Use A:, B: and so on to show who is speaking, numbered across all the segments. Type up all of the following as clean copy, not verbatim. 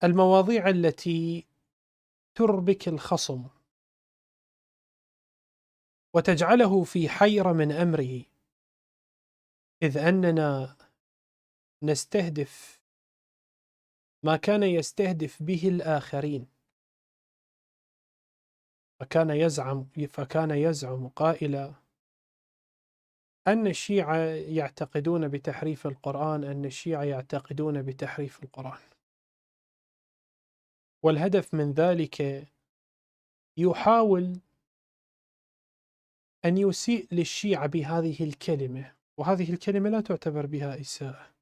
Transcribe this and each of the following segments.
A: المواضيع التي تربك الخصم وتجعله في حيرة من أمره، إذ أننا نستهدف ما كان يستهدف به الآخرين. فكان يزعم قائلا أن الشيعة يعتقدون بتحريف القرآن، أن الشيعة يعتقدون بتحريف القرآن، والهدف من ذلك يحاول أن يسيء للشيعة بهذه الكلمة، وهذه الكلمة لا تعتبر بها إساءة،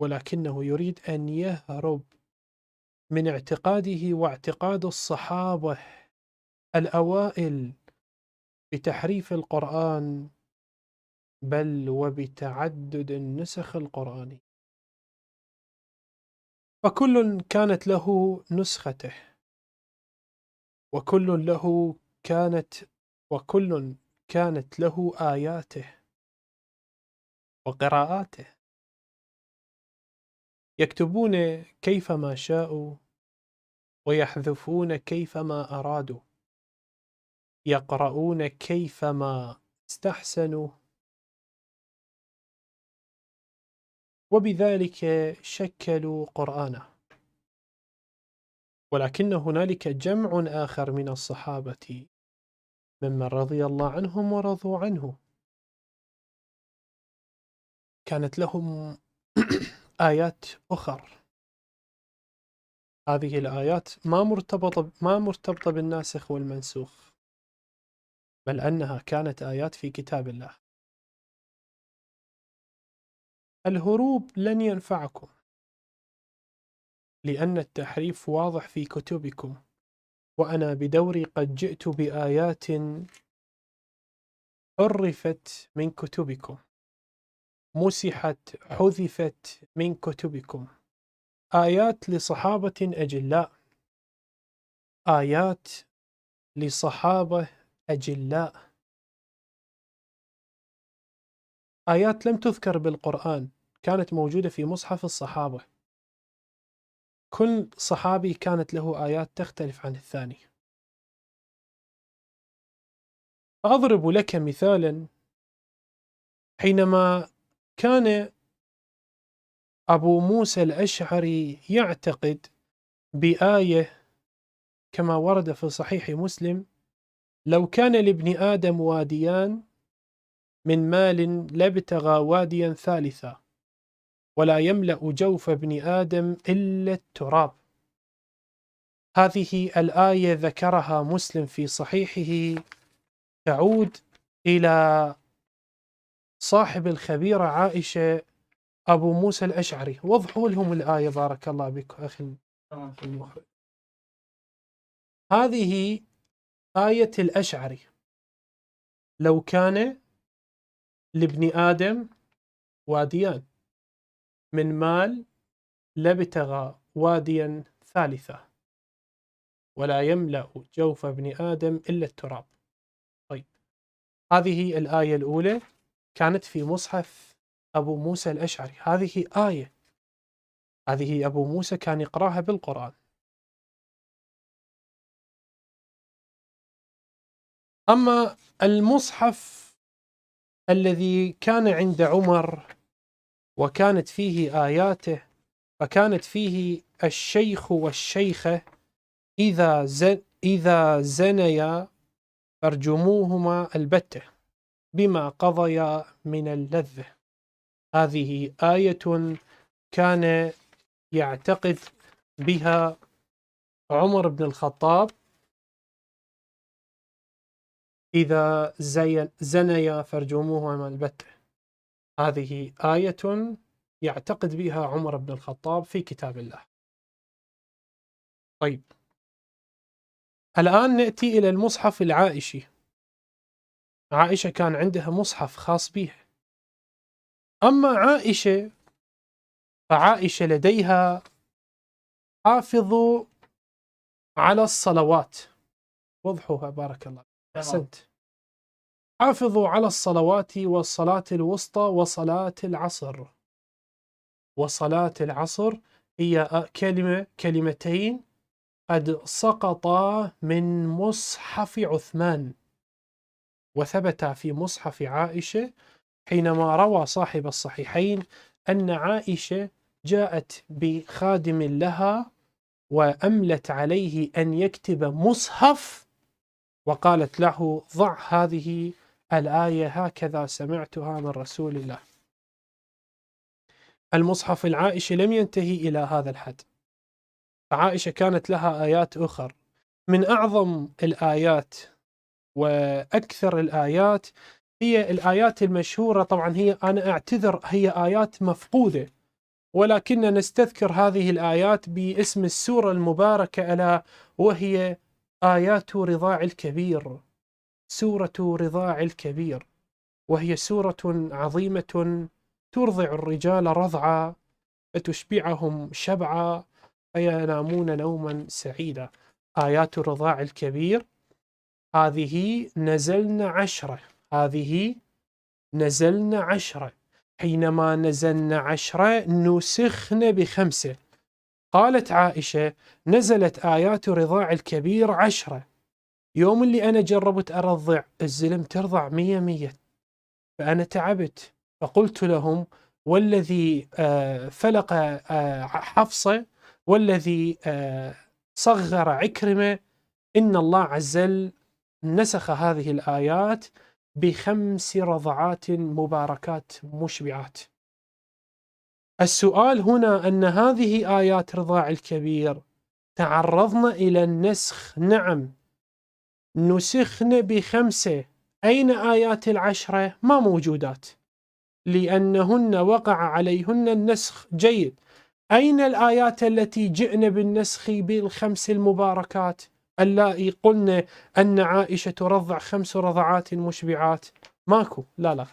A: ولكنه يريد أن يهرب من اعتقاده واعتقاد الصحابة الأوائل بتحريف القرآن، بل وبتعدد النسخ القرآني. فكل كانت له نسخته، وكل كانت له آياته وقراءاته، يكتبون كيفما شاءوا ويحذفون كيفما أرادوا، يقرؤون كيفما استحسنوا، وبذلك شكلوا قرآنه. ولكن هنالك جمع آخر من الصحابة ممن رضي الله عنهم ورضوا عنه، كانت لهم آيات أخر. هذه الآيات ما مرتبطة بالناسخ والمنسوخ، بل أنها كانت آيات في كتاب الله. الهروب لن ينفعكم، لأن التحريف واضح في كتبكم، وأنا بدوري قد جئت بآيات حرفت من كتبكم، مسحت حذفت من كتبكم، آيات لصحابة أجلاء، آيات لصحابة أجلاء، آيات لم تذكر بالقرآن، كانت موجودة في مصحف الصحابة. كل صحابي كانت له آيات تختلف عن الثاني. أضرب لك مثالا. حينما كان أبو موسى الأشعري يعتقد بآية كما ورد في صحيح مسلم: لو كان لابن آدم واديان من مال لابتغى واديا ثالثا، ولا يملأ جوف ابن آدم إلا التراب. هذه الآية ذكرها مسلم في صحيحه، تعود إلى صاحب الخبيرة عائشة أبو موسى الأشعري. وضحوا لهم الآية بارك الله بك أخي المخرج. هذه آية الأشعري: لو كان لابن آدم واديان من مال لابتغى واديا ثالثا، ولا يملأ جوف ابن آدم إلا التراب. طيب، هذه الآية الأولى كانت في مصحف أبو موسى الأشعري، هذه آية، هذه أبو موسى كان يقرأها بالقرآن. أما المصحف الذي كان عند عمر وكانت فيه آياته، فكانت فيه: الشيخ والشيخة إذا زنيا فارجموهما البتة بما قضيا من اللذة. هذه آية كان يعتقد بها عمر بن الخطاب: إذا زنيا فارجموهما البتة. هذه آية يعتقد بها عمر بن الخطاب في كتاب الله. طيب، الآن نأتي إلى المصحف العائشي. عائشة كان عندها مصحف خاص بها. أما عائشة فعائشة لديها: حافظوا على الصلوات. وضحوها بارك الله. أحسنت. حافظوا على الصلوات والصلاة الوسطى وصلاة العصر. وصلاة العصر هي كلمتين قد سقطا من مصحف عثمان وثبتا في مصحف عائشة، حينما روى صاحب الصحيحين أن عائشة جاءت بخادم لها وأملت عليه أن يكتب مصحف، وقالت له ضع هذه الآية هكذا سمعتها من رسول الله. المصحف العائشة لم ينتهي إلى هذا الحد، عائشة كانت لها آيات أخرى. من أعظم الآيات وأكثر الآيات هي الآيات المشهورة، طبعا هي أنا أعتذر هي آيات مفقودة، ولكننا نستذكر هذه الآيات باسم السورة المباركة ألا وهي آيات رضاع الكبير، سورة رضاع الكبير، وهي سورة عظيمة ترضع الرجال رضعا فتشبعهم شبعا فينامون نوما سعيدا. آيات رضاع الكبير هذه نزلنا عشرة، حينما نزلنا 10 نسخن ب5. قالت عائشة نزلت آيات رضاع الكبير 10، يوم اللي أنا جربت أرضع الزلم ترضع 100، فأنا تعبت، فقلت لهم والذي فلق حفصة والذي صغر عكرمة إن الله عز وجل نسخ هذه الآيات ب5 رضعات مباركات مشبعات. السؤال هنا أن هذه آيات رضاع الكبير تعرضنا إلى النسخ، نعم نسخن ب5، أين آيات 10؟ ما موجودات لأنهن وقع عليهن النسخ. جيد، أين الآيات التي جئن بالنسخ ب5 المباركات اللائي قلنا أن عائشة ترضع 5 رضعات مشبعات؟ ماكو، لا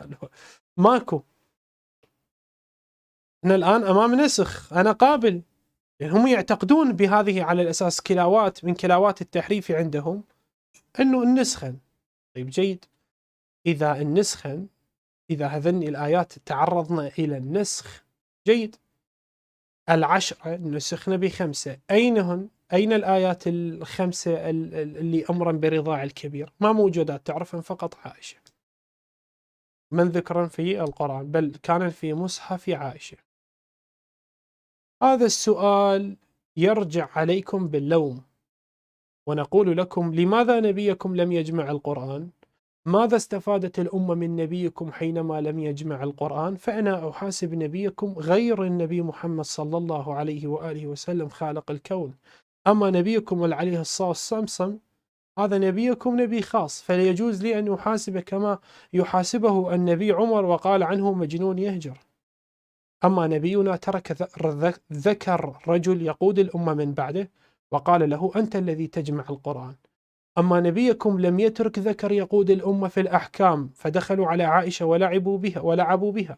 A: ماكو. أنا الآن أمام نسخ، أنا قابل، يعني هم يعتقدون بهذه على الأساس كلاوات من كلاوات التحريف عندهم أنه النسخن. طيب جيد، إذا النسخن، إذا هذن الآيات تعرضنا إلى النسخ، جيد، 10 نسخنا ب5، أين الآيات 5 اللي أمرا برضاع الكبير؟ ما موجودات، تعرفن فقط عائشة من ذكرا في القرآن، بل كان في مصحف عائشة. هذا السؤال يرجع عليكم باللوم، ونقول لكم لماذا نبيكم لم يجمع القرآن؟ ماذا استفادت الأمة من نبيكم حينما لم يجمع القرآن؟ فأنا أحاسب نبيكم غير النبي محمد صلى الله عليه وآله وسلم خالق الكون. أما نبيكم عليه الصلاة والسلام هذا نبيكم نبي خاص، فلا يجوز لي أن أحاسبه كما يحاسبه النبي عمر وقال عنه مجنون يهجر. أما نبينا ترك ذكر رجل يقود الأمة من بعده وقال له أنت الذي تجمع القرآن. أما نبيكم لم يترك ذكر يقود الأمة في الأحكام فدخلوا على عائشة ولعبوا بها.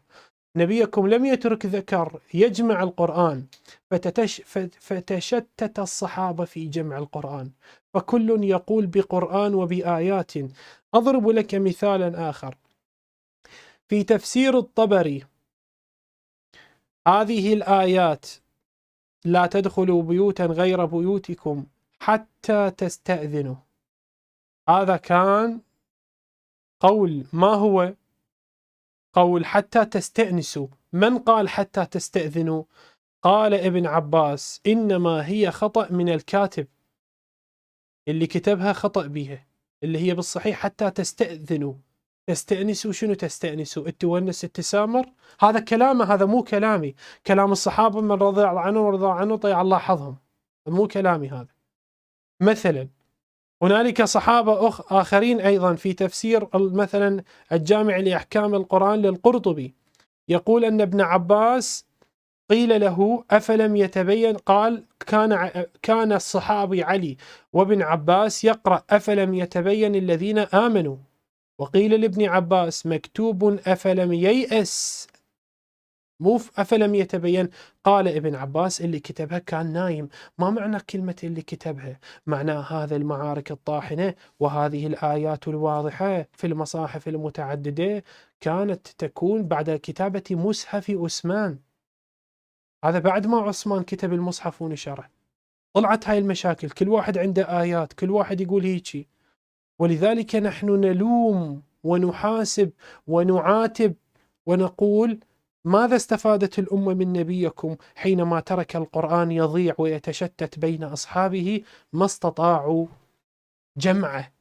A: نبيكم لم يترك ذكر يجمع القرآن فتشتت الصحابة في جمع القرآن، فكل يقول بقرآن وبآيات. أضرب لك مثالا آخر في تفسير الطبري، هذه الآيات لا تدخلوا بيوتا غير بيوتكم حتى تستأذنوا، هذا كان قول، ما هو قول حتى تستأنسوا. من قال حتى تستأذنوا؟ قال ابن عباس إنما هي خطأ من الكاتب اللي كتبها خطأ بها، اللي هي بالصحيح حتى تستأذنوا. تستأنسوا شنو تستأنسوا؟ التونس التسامر؟ هذا كلامه، هذا مو كلامي، كلام الصحابة من رضي الله عنه ورضى عنه طيع الله حظهم، مو كلامي هذا. مثلا هنالك صحابة آخرين أيضا في تفسير مثلا الجامع لأحكام القرآن للقرطبي يقول أن ابن عباس قيل له أفلم يتبين، قال كان الصحابي علي وابن عباس يقرأ أفلم يتبين الذين آمنوا، وقيل لابن عباس مكتوب أفلم ييأس مو أفلم يتبين. قال ابن عباس اللي كتبها كان نايم. ما معنى كلمة اللي كتبها؟ معناه هذا المعارك الطاحنة وهذه الآيات الواضحة في المصاحف المتعددة كانت تكون بعد كتابة مصحف عثمان. هذا بعد ما عثمان كتب المصحف ونشره. طلعت هاي المشاكل، كل واحد عنده آيات، كل واحد يقول هيجي. ولذلك نحن نلوم ونحاسب ونعاتب ونقول: ماذا استفادت الأمة من نبيكم حينما ترك القرآن يضيع ويتشتت بين أصحابه؟ ما استطاعوا جمعه،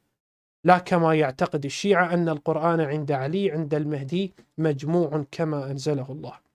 A: لا كما يعتقد الشيعة أن القرآن عند علي عند المهدي مجموع كما أنزله الله.